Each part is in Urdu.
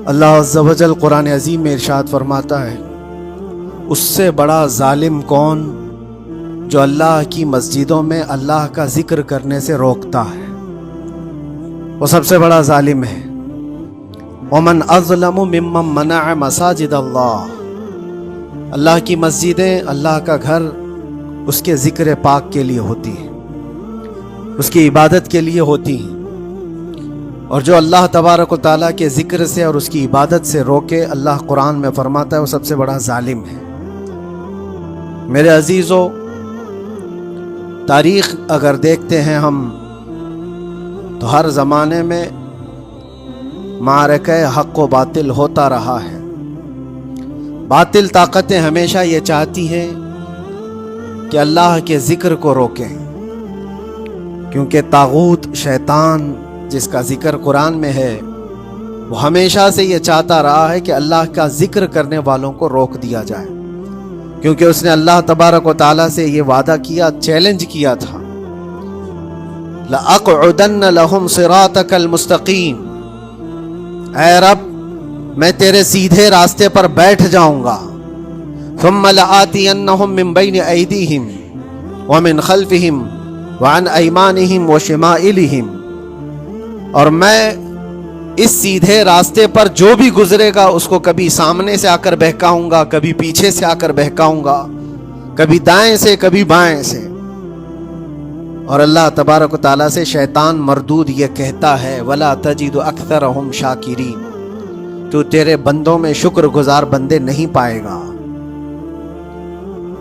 اللہ عز و جل قرآن عظیم میں ارشاد فرماتا ہے، اس سے بڑا ظالم کون جو اللہ کی مسجدوں میں اللہ کا ذکر کرنے سے روکتا ہے، وہ سب سے بڑا ظالم ہے۔ وَمَنْ أَظْلَمُ مِمَّنْ مَنَعَ مَسَاجِدَ اللَّهِ، اللہ کی مسجدیں، اللہ کا گھر اس کے ذکر پاک کے لیے ہوتی ہیں، اس کی عبادت کے لیے ہوتی ہیں، اور جو اللہ تبارک و تعالیٰ کے ذکر سے اور اس کی عبادت سے روکے، اللہ قرآن میں فرماتا ہے وہ سب سے بڑا ظالم ہے۔ میرے عزیزو، تاریخ اگر دیکھتے ہیں ہم تو ہر زمانے میں معرکہ حق و باطل ہوتا رہا ہے۔ باطل طاقتیں ہمیشہ یہ چاہتی ہیں کہ اللہ کے ذکر کو روکیں، کیونکہ طاغوت شیطان جس کا ذکر قرآن میں ہے وہ ہمیشہ سے یہ چاہتا رہا ہے کہ اللہ کا ذکر کرنے والوں کو روک دیا جائے، کیونکہ اس نے اللہ تبارک و تعالیٰ سے یہ وعدہ کیا، چیلنج کیا تھا، لَأَقْعُدَنَّ لَهُمْ صِرَاطَكَ الْمُسْتَقِيمِ، اے رب میں تیرے سیدھے راستے پر بیٹھ جاؤں گا، ثُمَّ لَآتِيَنَّهُمْ مِنْ بَيْنِ أَيْدِيهِمْ وَمِنْ خَلْفِهِمْ وَعَنْ أَيْمَانِهِمْ وَشِمَائِلِهِمْ، اور میں اس سیدھے راستے پر جو بھی گزرے گا اس کو کبھی سامنے سے آ کر بہکاؤں گا، کبھی پیچھے سے آ کر بہکاؤں گا، کبھی دائیں سے کبھی بائیں سے۔ اور اللہ تبارک و تعالیٰ سے شیطان مردود یہ کہتا ہے، وَلَا تَجِدُ أَكْثَرَهُمْ شَاكِرِينَ، تو تیرے بندوں میں شکر گزار بندے نہیں پائے گا۔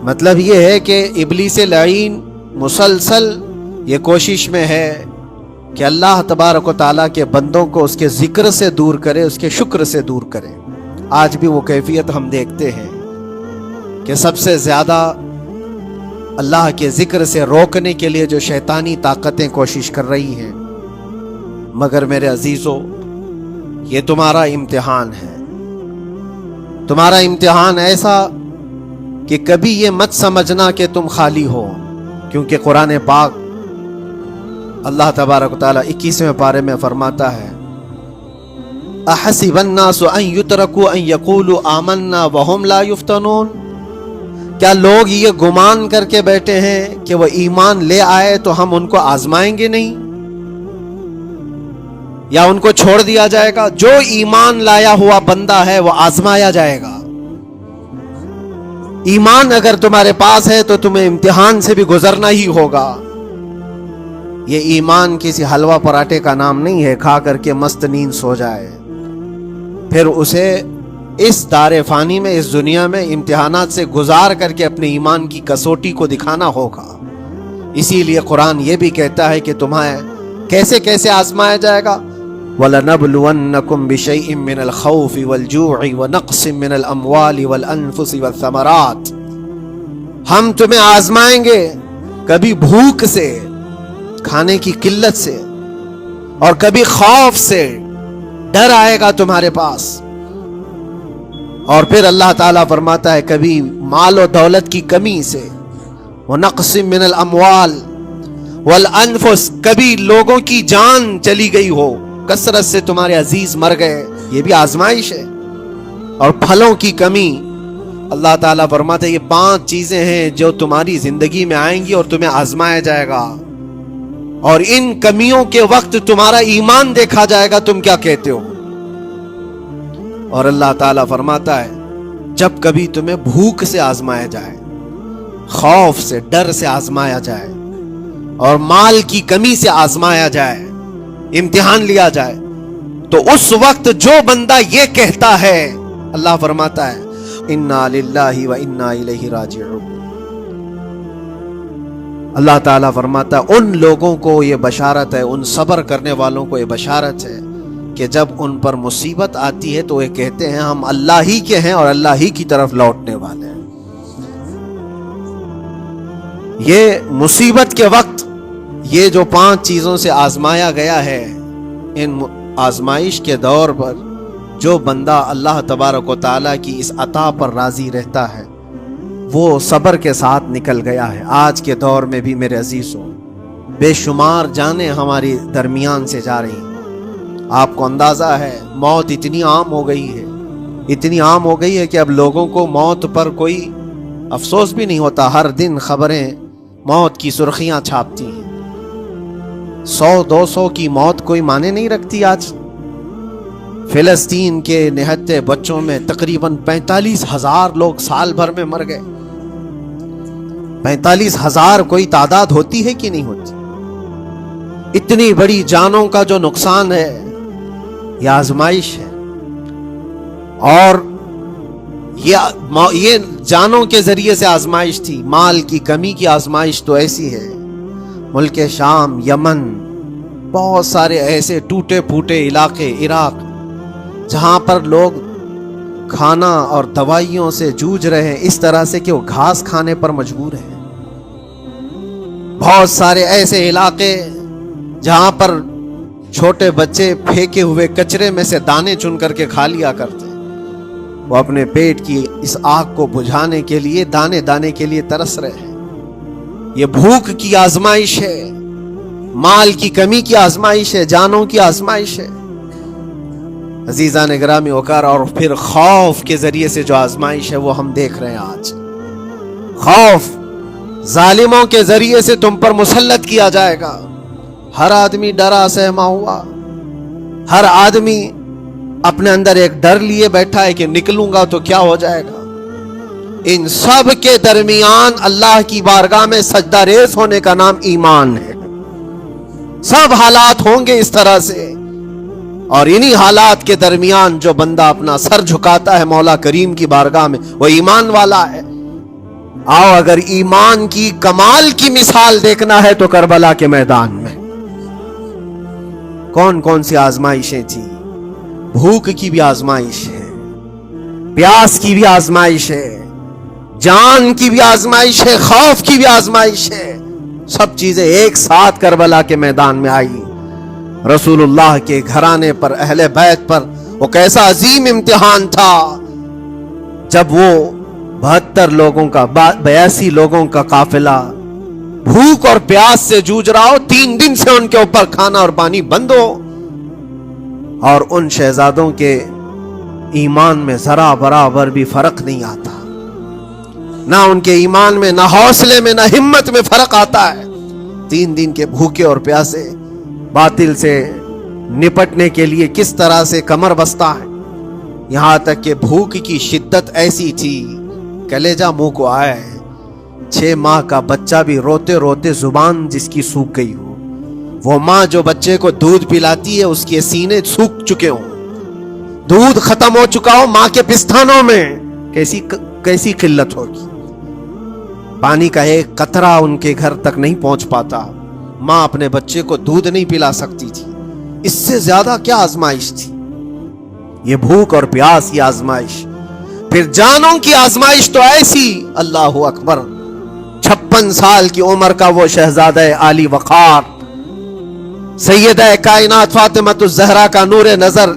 مطلب یہ ہے کہ ابلیس لعین مسلسل یہ کوشش میں ہے کہ اللہ تبارک و تعالیٰ کے بندوں کو اس کے ذکر سے دور کرے، اس کے شکر سے دور کرے۔ آج بھی وہ کیفیت ہم دیکھتے ہیں کہ سب سے زیادہ اللہ کے ذکر سے روکنے کے لیے جو شیطانی طاقتیں کوشش کر رہی ہیں، مگر میرے عزیزو یہ تمہارا امتحان ہے، تمہارا امتحان ایسا کہ کبھی یہ مت سمجھنا کہ تم خالی ہو، کیونکہ قرآن پاک اللہ تبارک و تعالیٰ 21ویں پارے میں فرماتا ہے، اَحَسِبَ النَّاسُ أَن يُتْرَكُوا أَن يَقُولُوا آمَنَّا وَهُمْ لَا يُفْتَنُونَ، کیا لوگ یہ گمان کر کے بیٹھے ہیں کہ وہ ایمان لے آئے تو ہم ان کو آزمائیں گے نہیں، یا ان کو چھوڑ دیا جائے گا؟ جو ایمان لایا ہوا بندہ ہے وہ آزمایا جائے گا۔ ایمان اگر تمہارے پاس ہے تو تمہیں امتحان سے بھی گزرنا ہی ہوگا۔ یہ ایمان کسی حلوہ پراٹھے کا نام نہیں ہے، کھا کر کے مست نیند سو جائے، پھر اسے اس دار فانی میں، اس دنیا میں امتحانات سے گزار کر کے اپنے ایمان کی کسوٹی کو دکھانا ہوگا۔ اسی لیے قرآن یہ بھی کہتا ہے کہ تمہیں کیسے کیسے آزمایا جائے گا، وَلَنَبْلُوَنَّكُمْ بِشَيْءٍ مِّنَ الْخَوْفِ وَالْجُوعِ وَنَقْصٍ مِّنَ الْأَمْوَالِ وَالْأَنفُسِ وَالثَّمَرَاتِ، ہم تمہیں آزمائیں گے کبھی بھوک سے، کھانے کی قلت سے، اور کبھی خوف سے، ڈر آئے گا تمہارے پاس، اور پھر اللہ تعالیٰ فرماتا ہے کبھی مال و دولت کی کمی سے، وَنَقْصٍ مِّنَ الْأَمْوَالِ وَالْأَنفُسِ، کبھی لوگوں کی جان چلی گئی ہو، کثرت سے تمہارے عزیز مر گئے، یہ بھی آزمائش ہے، اور پھلوں کی کمی۔ اللہ تعالیٰ فرماتا ہے یہ 5 چیزیں ہیں جو تمہاری زندگی میں آئیں گی اور تمہیں آزمایا جائے گا، اور ان کمیوں کے وقت تمہارا ایمان دیکھا جائے گا تم کیا کہتے ہو۔ اور اللہ تعالیٰ فرماتا ہے جب کبھی تمہیں بھوک سے آزمایا جائے، خوف سے، ڈر سے آزمایا جائے، اور مال کی کمی سے آزمایا جائے، امتحان لیا جائے، تو اس وقت جو بندہ یہ کہتا ہے، اللہ فرماتا ہے اِنَّا لِلَّهِ وَإِنَّا إِلَيْهِ رَاجِعُونَ، اللہ تعالیٰ فرماتا ہے ان لوگوں کو یہ بشارت ہے، ان صبر کرنے والوں کو یہ بشارت ہے کہ جب ان پر مصیبت آتی ہے تو یہ کہتے ہیں ہم اللہ ہی کے ہیں اور اللہ ہی کی طرف لوٹنے والے ہیں۔ یہ مصیبت کے وقت یہ جو 5 چیزوں سے آزمایا گیا ہے، ان آزمائش کے دور پر جو بندہ اللہ تبارک و تعالیٰ کی اس عطا پر راضی رہتا ہے وہ صبر کے ساتھ نکل گیا ہے۔ آج کے دور میں بھی میرے عزیزوں بے شمار جانیں ہماری درمیان سے جا رہی، آپ کو اندازہ ہے موت اتنی عام ہو گئی ہے، اتنی عام ہو گئی ہے کہ اب لوگوں کو موت پر کوئی افسوس بھی نہیں ہوتا. ہر دن خبریں موت کی سرخیاں چھاپتی ہیں. 100-200 کی موت کوئی معنی نہیں رکھتی. آج فلسطین کے نہتے بچوں میں تقریباً 45,000 لوگ سال بھر میں مر گئے. 45,000 کوئی تعداد ہوتی ہے کہ نہیں ہوتی؟ اتنی بڑی جانوں کا جو نقصان ہے یہ آزمائش ہے. اور یہ جانوں کے ذریعے سے آزمائش تھی. مال کی کمی کی آزمائش تو ایسی ہے، ملک شام، یمن، بہت سارے ایسے ٹوٹے پھوٹے علاقے، عراق، جہاں پر لوگ کھانا اور دوائیوں سے جوجھ رہے ہیں اس طرح سے کہ وہ گھاس کھانے پر مجبور ہیں. بہت سارے ایسے علاقے جہاں پر چھوٹے بچے پھینکے ہوئے کچرے میں سے دانے چن کر کے کھا لیا کرتے. وہ اپنے پیٹ کی اس آگ کو بجھانے کے لیے دانے دانے کے لیے ترس رہے ہیں. یہ بھوک کی آزمائش ہے، مال کی کمی کی آزمائش ہے، جانوں کی آزمائش ہے. عزیزان گرامی وقار، اور پھر خوف کے ذریعے سے جو آزمائش ہے وہ ہم دیکھ رہے ہیں. آج خوف ظالموں کے ذریعے سے تم پر مسلط کیا جائے گا. ہر آدمی ڈرا سہما ہوا، ہر آدمی اپنے اندر ایک ڈر لیے بیٹھا ہے کہ نکلوں گا تو کیا ہو جائے گا. ان سب کے درمیان اللہ کی بارگاہ میں سجدہ ریز ہونے کا نام ایمان ہے. سب حالات ہوں گے اس طرح سے، اور انہی حالات کے درمیان جو بندہ اپنا سر جھکاتا ہے مولا کریم کی بارگاہ میں وہ ایمان والا ہے. آؤ اگر ایمان کی کمال کی مثال دیکھنا ہے تو کربلا کے میدان میں کون کون سی آزمائشیں تھیں. بھوک کی بھی آزمائش ہے، پیاس کی بھی آزمائش ہے، جان کی بھی آزمائش ہے، خوف کی بھی آزمائش ہے. سب چیزیں ایک ساتھ کربلا کے میدان میں آئی. رسول اللہ کے گھرانے پر، اہل بیت پر وہ کیسا عظیم امتحان تھا جب وہ 72 لوگوں کا 82 لوگوں کا قافلہ بھوک اور پیاس سے جوجھ رہا ہو. 3 دن سے ان کے اوپر کھانا اور پانی بند ہو، اور ان شہزادوں کے ایمان میں ذرا برابر بھی فرق نہیں آتا. نہ ان کے ایمان میں، نہ حوصلے میں، نہ ہمت میں فرق آتا ہے. 3 دن کے بھوکے اور پیاسے باطل سے نپٹنے کے لیے کس طرح سے کمر بستہ ہے. یہاں تک کہ بھوک کی شدت ایسی تھی کلیجہ منہ کو آیا ہے. 6 ماہ کا بچہ بھی روتے روتے زبان جس کی سوکھ گئی ہو. وہ ماں جو بچے کو دودھ پلاتی ہے اس کے سینے سوکھ چکے ہوں، دودھ ختم ہو چکا ہو ماں کے پستانوں میں، کیسی قلت ہوگی. پانی کا ایک قطرہ ان کے گھر تک نہیں پہنچ پاتا. ماں اپنے بچے کو دودھ نہیں پلا سکتی تھی. اس سے زیادہ کیا آزمائش تھی یہ بھوک اور پیاس کی آزمائش. پھر جانوں کی آزمائش تو ایسی، اللہ اکبر. 56 سال کی عمر کا وہ شہزادہ عالی وقار، سیدہ کائنات فاطمۃ الزہرا کا نور نظر،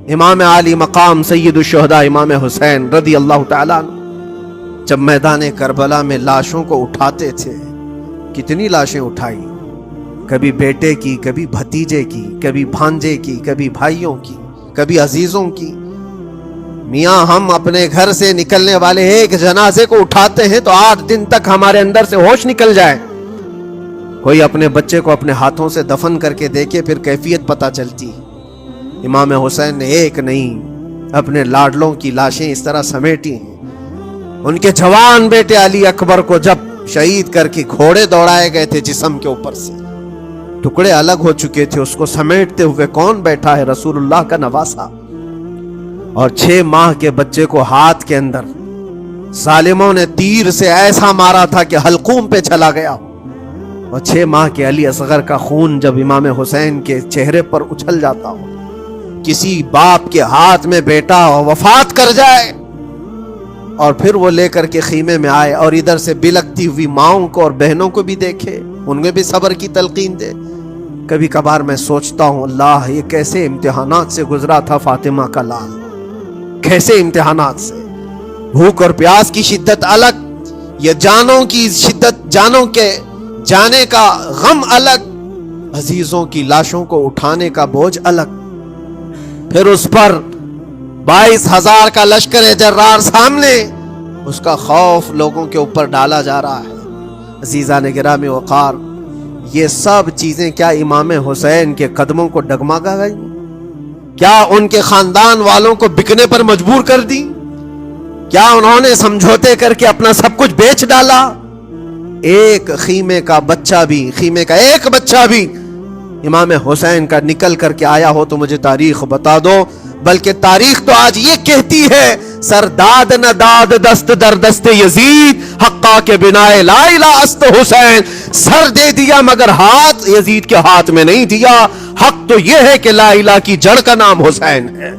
امام عالی مقام سید الشہداء امام حسین رضی اللہ تعالیٰ عنہ، جب میدان کربلا میں لاشوں کو اٹھاتے تھے، کتنی لاشیں اٹھائی، کبھی بیٹے کی، کبھی بھتیجے کی، کبھی بھانجے کی، کبھی بھائیوں کی، کبھی عزیزوں کی. میاں ہم اپنے گھر سے نکلنے والے ایک جنازے کو اٹھاتے ہیں تو 8 دن تک ہمارے اندر سے ہوش نکل جائے. کوئی اپنے بچے کو اپنے ہاتھوں سے دفن کر کے دیکھے پھر کیفیت پتہ چلتی. امام حسین نے ایک نہیں اپنے لاڈلوں کی لاشیں اس طرح سمیٹی ہیں. ان کے جوان بیٹے علی اکبر کو جب شہید کر کے گھوڑے دوڑائے گئے تھے جسم کے اوپر سے، ٹکڑے الگ ہو چکے تھے، اس کو سمیٹتے ہوئے کون بیٹھا ہے؟ رسول اللہ کا نواسا. اور 6 ماہ کے بچے کو ہاتھ کے اندر ظالموں نے تیر سے ایسا مارا تھا کہ حلقوم پہ چلا گیا. اور 6 ماہ کے علی اصغر کا خون جب امام حسین کے چہرے پر اچھل جاتا ہو، کسی باپ کے ہاتھ میں بیٹا وفات کر جائے اور پھر وہ لے کر کے خیمے میں آئے اور ادھر سے بلکتی ہوئی ماؤں کو اور بہنوں کو بھی دیکھے، ان میں بھی صبر کی تلقین دے. کبھی کبھار میں سوچتا ہوں اللہ یہ کیسے امتحانات سے گزرا تھا فاطمہ کا لال، کیسے امتحانات سے. بھوک اور پیاس کی شدت الگ، یہ جانوں کی شدت، جانوں کے جانے کا غم الگ، عزیزوں کی لاشوں کو اٹھانے کا بوجھ الگ. پھر اس پر 22,000 کا لشکر جرار سامنے، اس کا خوف لوگوں کے اوپر ڈالا جا رہا ہے۔ عزیزان گرامی وقار، یہ سب چیزیں کیا امام حسین کے قدموں کو ڈگمگا گئی؟ کیا ان کے خاندان والوں کو بکنے پر مجبور کر دی؟ کیا انہوں نے سمجھوتے کر کے اپنا سب کچھ بیچ ڈالا؟ ایک خیمے کا ایک بچہ بھی امام حسین کا نکل کر کے آیا ہو تو مجھے تاریخ بتا دو۔ بلکہ تاریخ تو آج یہ کہتی ہے، سرداد نہ داد دست در دست یزید، حقا کے بنا لا الہ است حسین، سر دے دیا مگر ہاتھ یزید کے ہاتھ میں نہیں دیا۔ حق تو یہ ہے کہ لا الہ کی جڑ کا نام حسین ہے۔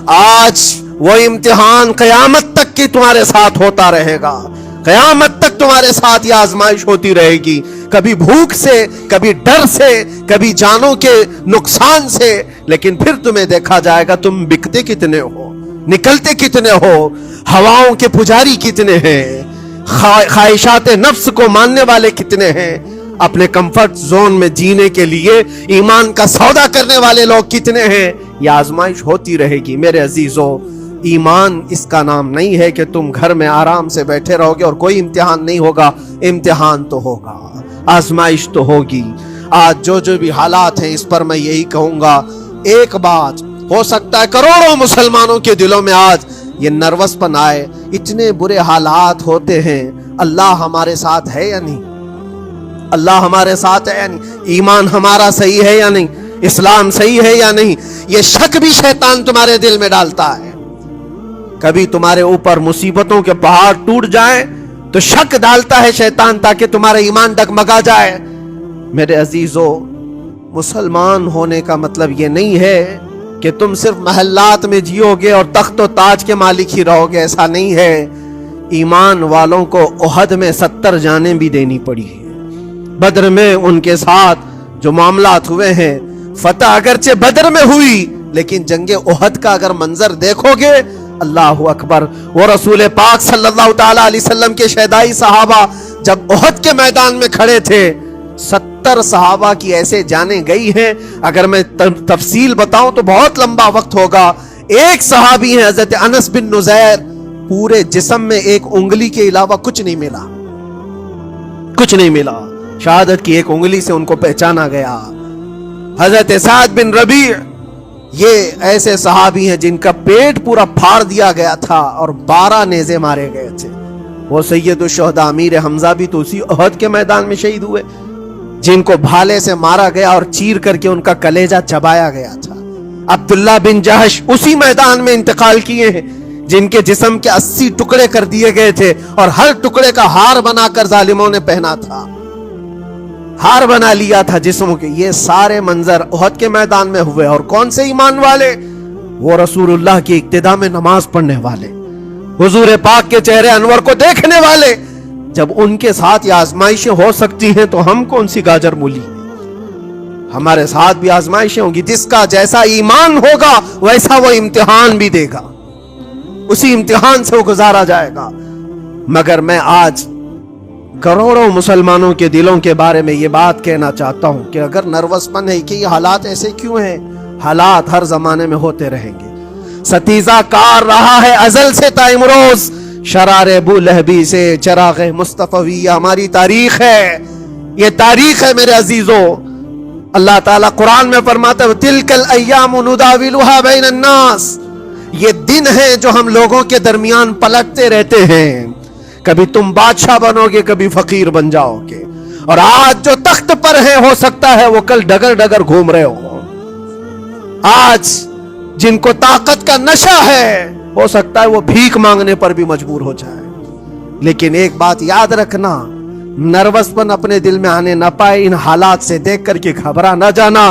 آج وہ امتحان قیامت تک کی تمہارے ساتھ ہوتا رہے گا، قیامت تک تمہارے ساتھ یہ آزمائش ہوتی رہے گی، کبھی بھوک سے، کبھی ڈر سے، کبھی جانوں کے نقصان سے، لیکن پھر تمہیں دیکھا جائے گا تم بکتے کتنے ہو، نکلتے کتنے ہو، ہواؤں کے پجاری کتنے ہیں، خواہشات نفس کو ماننے والے کتنے ہیں، اپنے کمفرٹ زون میں جینے کے لیے ایمان کا سودا کرنے والے لوگ کتنے ہیں۔ یہ آزمائش ہوتی رہے گی میرے عزیزو۔ ایمان اس کا نام نہیں ہے کہ تم گھر میں آرام سے بیٹھے رہو گے اور کوئی امتحان نہیں ہوگا، امتحان تو ہوگا، آزمائش تو ہوگی۔ آج جو بھی حالات ہیں اس پر میں یہی کہوں گا، ایک بات ہو سکتا ہے کروڑوں مسلمانوں کے دلوں میں آج یہ نروس پن آئے، اتنے برے حالات ہوتے ہیں، اللہ ہمارے ساتھ ہے یا نہیں؟ اللہ ہمارے ساتھ ہے یا نہیں؟ ایمان ہمارا صحیح ہے یا نہیں؟ اسلام صحیح ہے یا نہیں؟ یہ شک بھی شیطان تمہارے دل میں ڈالتا ہے۔ کبھی تمہارے اوپر مصیبتوں کے پہاڑ ٹوٹ جائیں تو شک ڈالتا ہے شیطان تاکہ تمہارا ایمان ڈگمگا جائے۔ میرے عزیزو، مسلمان ہونے کا مطلب یہ نہیں ہے کہ تم صرف محلات میں جیو گے اور تخت و تاج کے مالک ہی رہو گے، ایسا نہیں ہے۔ ایمان والوں کو احد میں 70 جانیں بھی دینی پڑی ہے۔ بدر میں ان کے ساتھ جو معاملات ہوئے ہیں، فتح اگرچہ بدر میں ہوئی لیکن جنگ احد کا اگر منظر دیکھو گے، اللہ اکبر، وہ رسول پاک صلی اللہ تعالی علیہ وسلم کے شہدائی صحابہ جب احد کے میدان میں کھڑے تھے، 70 صحابہ کی ایسے جانیں گئی ہیں، اگر میں تفصیل بتاؤں تو بہت لمبا وقت ہوگا۔ ایک صحابی ہیں حضرت انس بن نزیر، پورے جسم میں ایک انگلی کے علاوہ کچھ نہیں ملا، شہادت کی ایک انگلی سے ان کو پہچانا گیا۔ حضرت سعد بن ربیع، یہ ایسے صحابی ہیں جن کا پیٹ پورا پھاڑ دیا گیا تھا اور 12 نیزے مارے گئے تھے۔ وہ سید الشہداء امیر حمزہ بھی تو اسی احد کے میدان میں شہید ہوئے، جن کو بھالے سے مارا گیا اور چیر کر کے ان کا کلیجہ چبایا گیا تھا۔ عبداللہ بن جہش اسی میدان میں انتقال کیے ہیں، جن کے جسم کے 80 ٹکڑے کر دیے گئے تھے اور ہر ٹکڑے کا ہار بنا کر ظالموں نے پہنا تھا، ہار بنا لیا تھا جسموں کے۔ یہ سارے منظر احد کے میدان میں ہوئے، اور کون سے ایمان والے؟ وہ رسول اللہ کی اقتداء میں نماز پڑھنے والے، حضور پاک کے چہرے انور کو دیکھنے والے۔ جب ان کے ساتھ یہ آزمائشیں ہو سکتی ہیں تو ہم کون سی گاجر مولی؟ ہمارے ساتھ بھی آزمائشیں ہوں گی، جس کا جیسا ایمان ہوگا ویسا وہ امتحان بھی دے گا، اسی امتحان سے وہ گزارا جائے گا۔ مگر میں آج کروڑوں مسلمانوں کے دلوں کے بارے میں یہ بات کہنا چاہتا ہوں کہ اگر نروس پن ہے کہ یہ حالات ایسے کیوں ہیں، حالات ہر زمانے میں ہوتے رہیں گے۔ ستیزہ کار رہا ہے ازل سے تا امروز، شرار ابو لہبی سے چراغ مصطفی، ہماری تاریخ ہے، یہ تاریخ ہے میرے عزیزو۔ اللہ تعالیٰ قرآن میں فرماتا ہے تِلْكَ الْأَيَّامُ نُدَاوِلُهَا بَيْنَ النَّاسِ، یہ دن ہیں جو ہم لوگوں کے درمیان پلٹتے رہتے ہیں، کبھی تم بادشاہ بنو گے، کبھی فقیر بن جاؤ گے، اور آج جو تخت پر ہیں ہو سکتا ہے وہ کل ڈگر ڈگر گھوم رہے ہو۔ آج جن کو طاقت کا نشہ ہے ہو سکتا ہے وہ بھیک مانگنے پر بھی مجبور ہو جائے۔ لیکن ایک بات یاد رکھنا، نروس پن اپنے دل میں آنے نہ پائے، ان حالات سے دیکھ کر کے گھبرا نہ جانا۔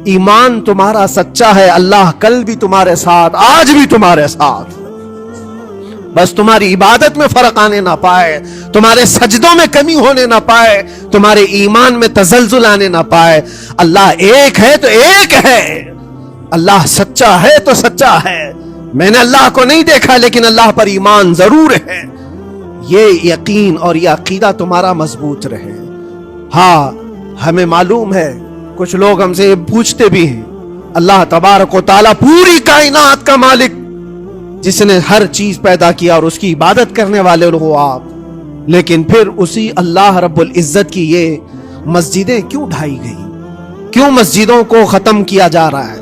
ایمان تمہارا سچا ہے، اللہ کل بھی تمہارے ساتھ، آج بھی تمہارے ساتھ، بس تمہاری عبادت میں فرق آنے نہ پائے، تمہارے سجدوں میں کمی ہونے نہ پائے، تمہارے ایمان میں تزلزل آنے نہ پائے۔ اللہ ایک ہے تو ایک ہے، اللہ سچا ہے تو سچا ہے۔ میں نے اللہ کو نہیں دیکھا لیکن اللہ پر ایمان ضرور ہے۔ یہ یقین اور یہ عقیدہ تمہارا مضبوط رہے۔ ہاں، ہمیں معلوم ہے، کچھ لوگ ہم سے پوچھتے بھی ہیں اللہ تبارک و تعالی پوری کائنات کا مالک جس نے ہر چیز پیدا کیا اور اس کی عبادت کرنے والے ہو آپ، لیکن پھر اسی اللہ رب العزت کی یہ مسجدیں کیوں ڈھائی گئی؟ کیوں مسجدوں کو ختم کیا جا رہا ہے؟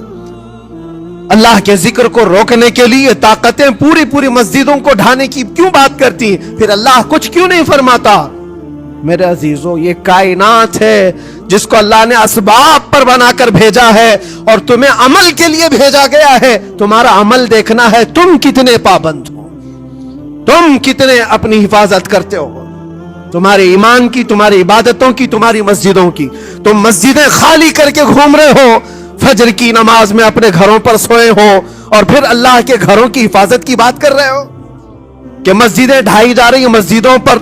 اللہ کے ذکر کو روکنے کے لیے طاقتیں پوری مسجدوں کو ڈھانے کی کیوں بات کرتی ہیں؟ پھر اللہ کچھ کیوں نہیں فرماتا؟ میرے عزیزو، یہ کائنات ہے جس کو اللہ نے اسباب پر بنا کر بھیجا ہے اور تمہیں عمل کے لیے بھیجا گیا ہے۔ تمہارا عمل دیکھنا ہے، تم کتنے پابند ہو، تم کتنے اپنی حفاظت کرتے ہو، تمہارے ایمان کی، تمہاری عبادتوں کی، تمہاری مسجدوں کی۔ تم مسجدیں خالی کر کے گھوم رہے ہو، فجر کی نماز میں اپنے گھروں پر سوئے ہو اور پھر اللہ کے گھروں کی حفاظت کی بات کر رہے ہو کہ مسجدیں ڈھائی جا رہی ہیں، مسجدوں پر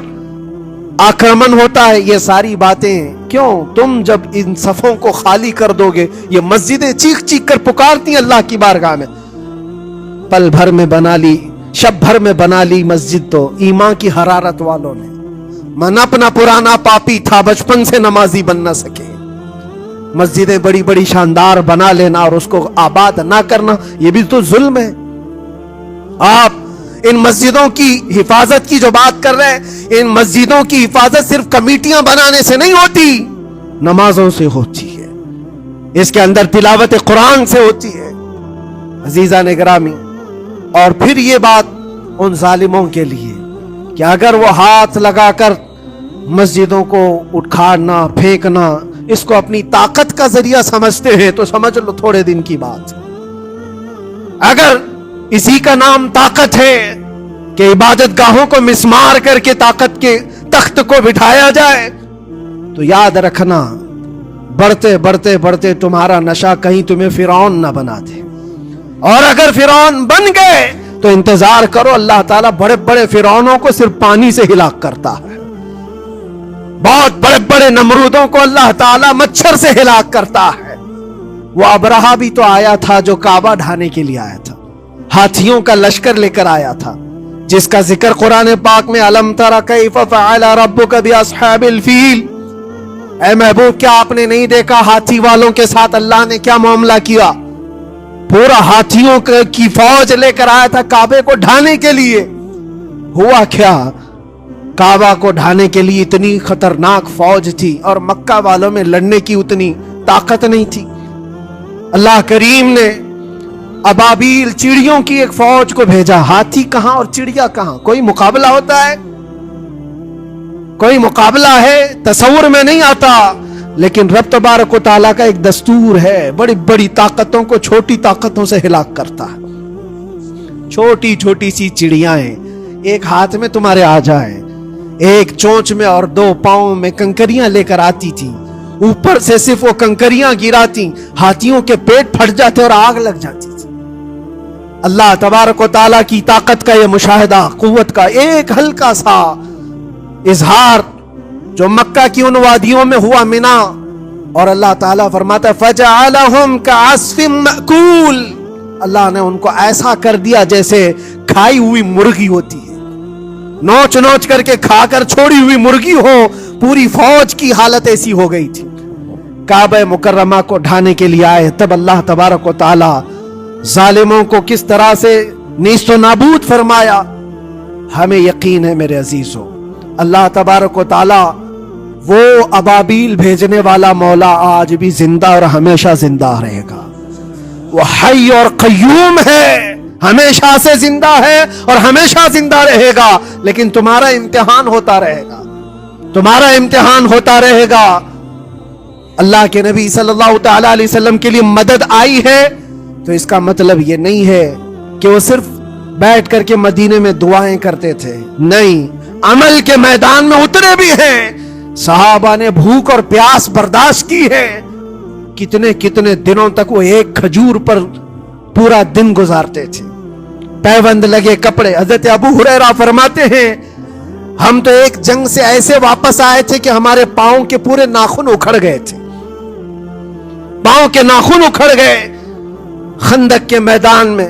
آکرمن ہوتا ہے۔ یہ ساری باتیں کیوں؟ تم جب ان صفوں کو خالی کر دو گے، یہ مسجدیں چیخ چیخ کر پکارتی ہیں اللہ کی بارگاہ میں، پل بھر میں بنا لی، شب بھر میں بنا لی مسجد تو ایمان کی حرارت والوں نے۔ من اپنا پرانا پاپی تھا، بچپن سے نمازی بن نہ سکے۔ مسجدیں بڑی بڑی شاندار بنا لینا اور اس کو آباد نہ کرنا، یہ بھی تو ظلم ہے۔ آپ ان مسجدوں کی حفاظت کی جو بات کر رہے ہیں، ان مسجدوں کی حفاظت صرف کمیٹیاں بنانے سے نہیں ہوتی، نمازوں سے ہوتی ہے، اس کے اندر تلاوت قرآن سے ہوتی ہے عزیزان گرامی۔ اور پھر یہ بات ان ظالموں کے لیے کہ اگر وہ ہاتھ لگا کر مسجدوں کو اٹھانا پھینکنا اس کو اپنی طاقت کا ذریعہ سمجھتے ہیں تو سمجھ لو تھوڑے دن کی بات۔ اگر اسی کا نام طاقت ہے کہ عبادت گاہوں کو مسمار کر کے طاقت کے تخت کو بٹھایا جائے، تو یاد رکھنا بڑھتے بڑھتے بڑھتے تمہارا نشہ کہیں تمہیں فرعون نہ بنا دے، اور اگر فرعون بن گئے تو انتظار کرو، اللہ تعالیٰ بڑے بڑے فرعونوں کو صرف پانی سے ہلاک کرتا ہے، بہت بڑے بڑے نمرودوں کو اللہ تعالیٰ مچھر سے ہلاک کرتا ہے۔ وہ ابرہہ بھی تو آیا تھا جو کعبہ ڈھانے کے لیے آیا تھا، ہاتھیوں کا لشکر لے کر آیا تھا، جس کا ذکر قرآن پاک میں الم تر کیف فعل ربک باصحاب الفیل۔ اے محبوب، کیا آپ نے نہیں دیکھا ہاتھی والوں کے ساتھ اللہ نے کیا معاملہ کیا؟ پورا ہاتھیوں کی فوج لے کر آیا تھا کعبے کو ڈھانے کے لیے۔ ہوا کیا؟ کعبہ کو ڈھانے کے لیے اتنی خطرناک فوج تھی اور مکہ والوں میں لڑنے کی اتنی طاقت نہیں تھی۔ اللہ کریم نے ابابیل چڑیوں کی ایک فوج کو بھیجا۔ ہاتھی کہاں اور چڑیا کہاں؟ کوئی مقابلہ ہوتا ہے؟ کوئی مقابلہ ہے؟ تصور میں نہیں آتا، لیکن رب تبارک و تعالیٰ کا ایک دستور ہے، بڑی بڑی طاقتوں کو چھوٹی طاقتوں سے ہلاک کرتا ہے۔ چھوٹی چھوٹی سی چڑیاں ہیں، ایک ہاتھ میں تمہارے آ جائیں، ایک چونچ میں اور دو پاؤں میں کنکریاں لے کر آتی تھی، اوپر سے صرف وہ کنکریاں گراتی، ہاتھیوں کے پیٹ پھٹ جاتے اور آگ لگ جاتی تھی۔ اللہ تبارک و تعالیٰ کی طاقت کا یہ مشاہدہ، قوت کا ایک ہلکا سا اظہار جو مکہ کی ان وادیوں میں ہوا، منا، اور اللہ تعالیٰ فرماتا ہے فَجَعَلَهُمْ كَعَصْفٍ مَأْكُولٍ، اللہ نے ان کو ایسا کر دیا جیسے کھائی ہوئی مرغی ہوتی ہے، نوچ نوچ کر کے کھا کر چھوڑی ہوئی مرغی ہو۔ پوری فوج کی حالت ایسی ہو گئی تھی۔ کعبہ مکرمہ کو ڈھانے کے لیے آئے، تب اللہ تبارک و تعالی ظالموں کو کس طرح سے نیست و نابود فرمایا۔ ہمیں یقین ہے میرے عزیزو، اللہ تبارک و تعالی وہ ابابیل بھیجنے والا مولا آج بھی زندہ اور ہمیشہ زندہ رہے گا۔ وہ حی اور قیوم ہے، ہمیشہ سے زندہ ہے اور ہمیشہ زندہ رہے گا، لیکن تمہارا امتحان ہوتا رہے گا، تمہارا امتحان ہوتا رہے گا۔ اللہ کے نبی صلی اللہ تعالی علیہ وسلم کے لیے مدد آئی ہے تو اس کا مطلب یہ نہیں ہے کہ وہ صرف بیٹھ کر کے مدینے میں دعائیں کرتے تھے، نہیں، عمل کے میدان میں اترے بھی ہیں۔ صحابہ نے بھوک اور پیاس برداشت کی ہے، کتنے کتنے دنوں تک وہ ایک کھجور پر پورا دن گزارتے تھے، پیوند لگے کپڑے۔ حضرت ابو ہریرہ فرماتے ہیں ہم تو ایک جنگ سے ایسے واپس آئے تھے کہ ہمارے پاؤں کے پورے ناخن اکھڑ گئے تھے، پاؤں کے ناخن اکھڑ گئے۔ خندق کے میدان میں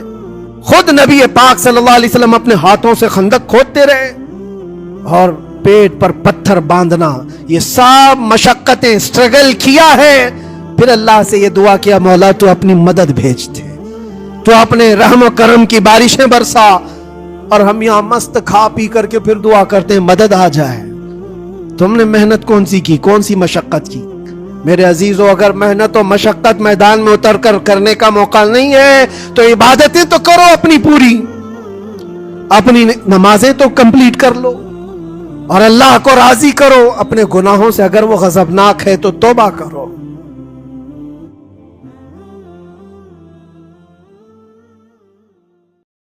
خود نبی پاک صلی اللہ علیہ وسلم اپنے ہاتھوں سے خندق کھودتے رہے، اور پیٹ پر پتھر باندھنا، یہ سب مشقتیں، سٹرگل کیا ہے پھر اللہ سے یہ دعا کیا مولا تو اپنی مدد بھیج دے, تو اپنے رحم و کرم کی بارشیں برسا, اور ہم یہاں مست کھا پی کر کے پھر دعا کرتے ہیں مدد آ جائے. تم نے محنت کون سی کی, کون سی مشقت کی؟ میرے عزیزو, اگر محنت و مشقت میدان میں اتر کر کرنے کا موقع نہیں ہے تو عبادتیں تو کرو اپنی پوری, اپنی نمازیں تو کمپلیٹ کر لو اور اللہ کو راضی کرو. اپنے گناہوں سے اگر وہ غضبناک ہے تو توبہ کرو.